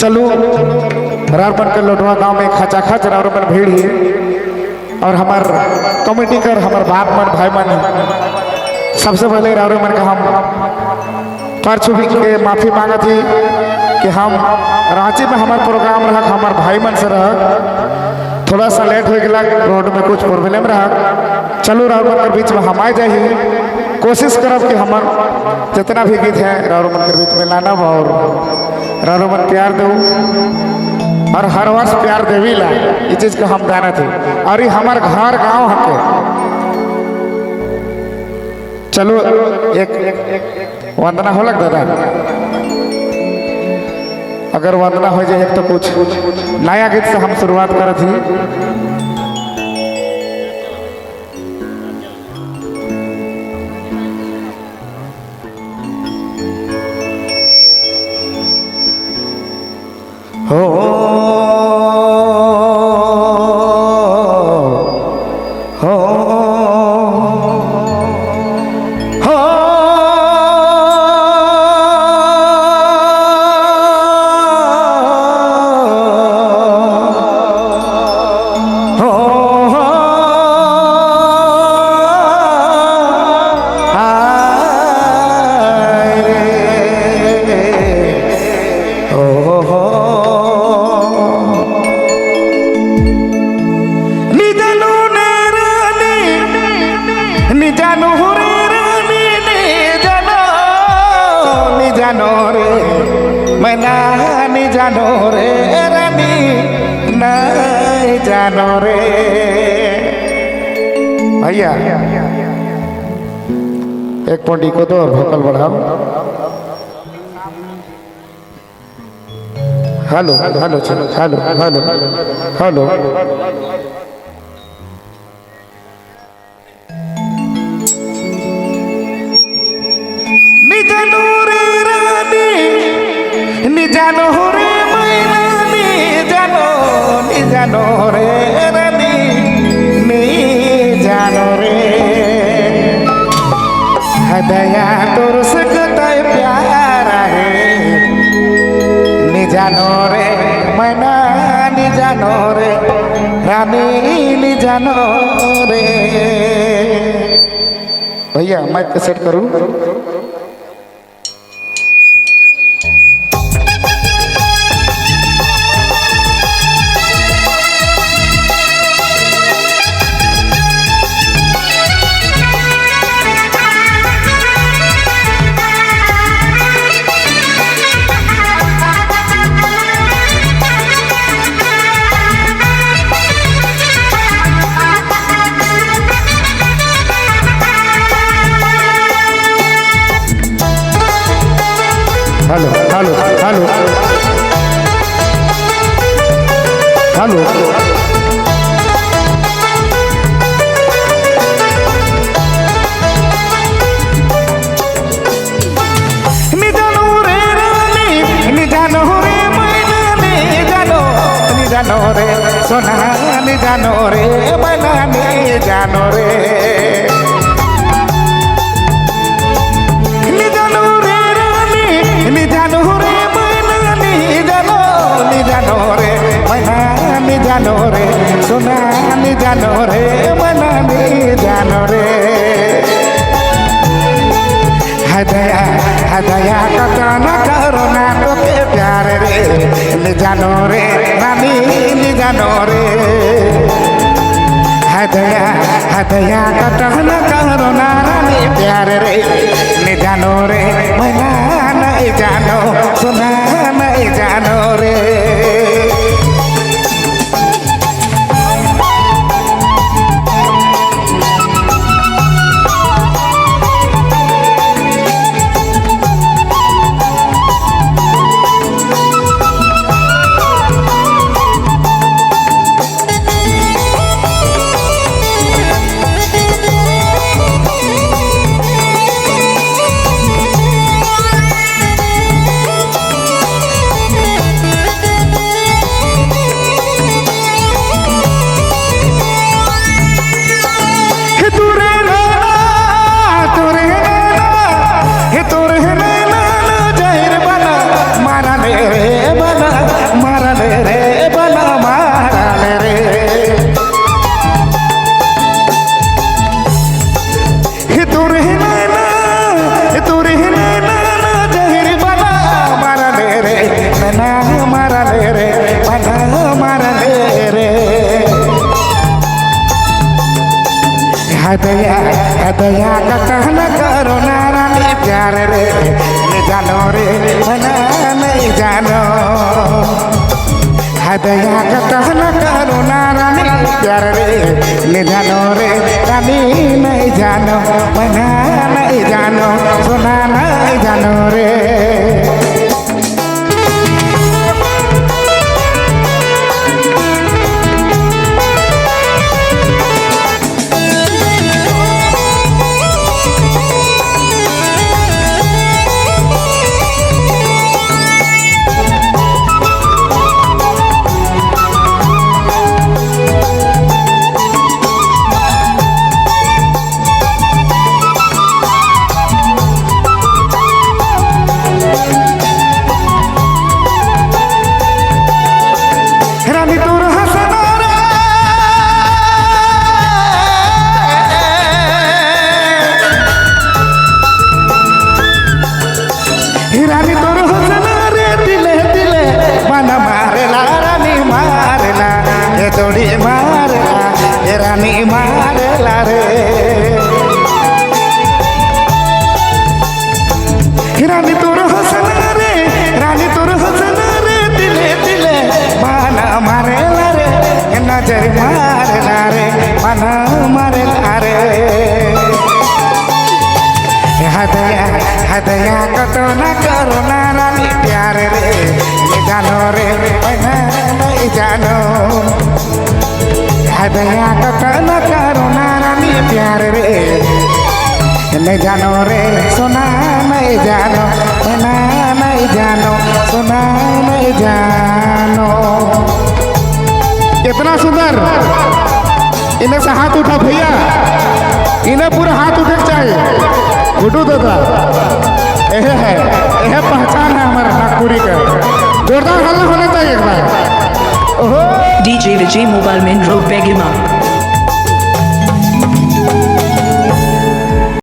चलो रारपन के लोटवा गांव में खचा खच रारपन भीड़ ही और हमार कमेटी कर हमार बाप मन भाई मन सबसे पहले रारपन का हम पर छुपी के माफी मांगा थी कि हम रांची में हमार प्रोग्राम रहा हमार भाई मन से रहा थोड़ा सा लेट हो गया रोड में कुछ प्रॉब्लम रहा। चलो रारपन के बीच में हम आ जाइए कोशिश करब कि हमार जितना भी गीत है रारपन के बीच में लाना और रारपन प्यार दो और हर वर्ष प्यार देवी ला ये चीज को हम गाना थे और ये हमार घर गांव हके। चलो एक वंदना हो लग दादा अगर वंदना हो जाए तो कुछ नया गीत से हम शुरुआत कर थी। हो जानो रे रानी नहीं जानो रे भैया एक पॉइंट को तो और भोकल बढ़ाओ। हेलो हेलो चलो हेलो हेलो हेलो जानो रे मैना जानो रे रानी नहीं जानो रे हदया तोर सकता प्यार है नी जानो रे मैना नी जानो रे रानी नी जानो रे। भैया माइक को सेट करूं। हेलो हेलो हेलो हेलो नी जानो रे रानी नी जानो रे मैना नी जानो रे सोना नी जानो रे मैना नी जानो रे जानो रे सुना नी जानो रे मना नी जानो रे हदया हदया कतना करो ना तो के प्यार रे नी जानो रे रानी नी जानो रे हदया हदया कतना करो ना रानी प्यार रे नी जानो रे मना नहीं जानो सुना नहीं जानो रे। मना मारा ले रे मना मारा ले रे हदया हदया का कहना करो ना रानी प्यार रे न जानो रे मना नहीं जानो हदया का कहना करो ना रानी प्यार रे न जानो रे रानी नहीं जानो मना नहीं जानो सुना नहीं जानो रे रानी तोर हसन रे दिले दिले मन मारेला रानी मारेला ये तोड़ी मारेला ये रानी मारेला रे रानी तोर हसन रे रानी तोर हसन रे दिले दिले मन मारेला रे नजर मारेला रे मन मारेला रे हदया हदया कतो न करो ना रानी प्यार रे ये जानो रे मना नहीं जानो हदया कतो न करो ना रानी प्यार रे नहीं जानो रे सुना नहीं जानो मना नहीं जानो सुना नहीं जानो कितना सुंदर इन्हें से हाथ उठा भैया इन्हें पूरा हाथ उठे चाहिए फोटो दादा यह पहचान है हमारा नागपुरी का जोरदार हल्ला होना चाहिए एक बार DJ Vijay Mobile Main Road Begima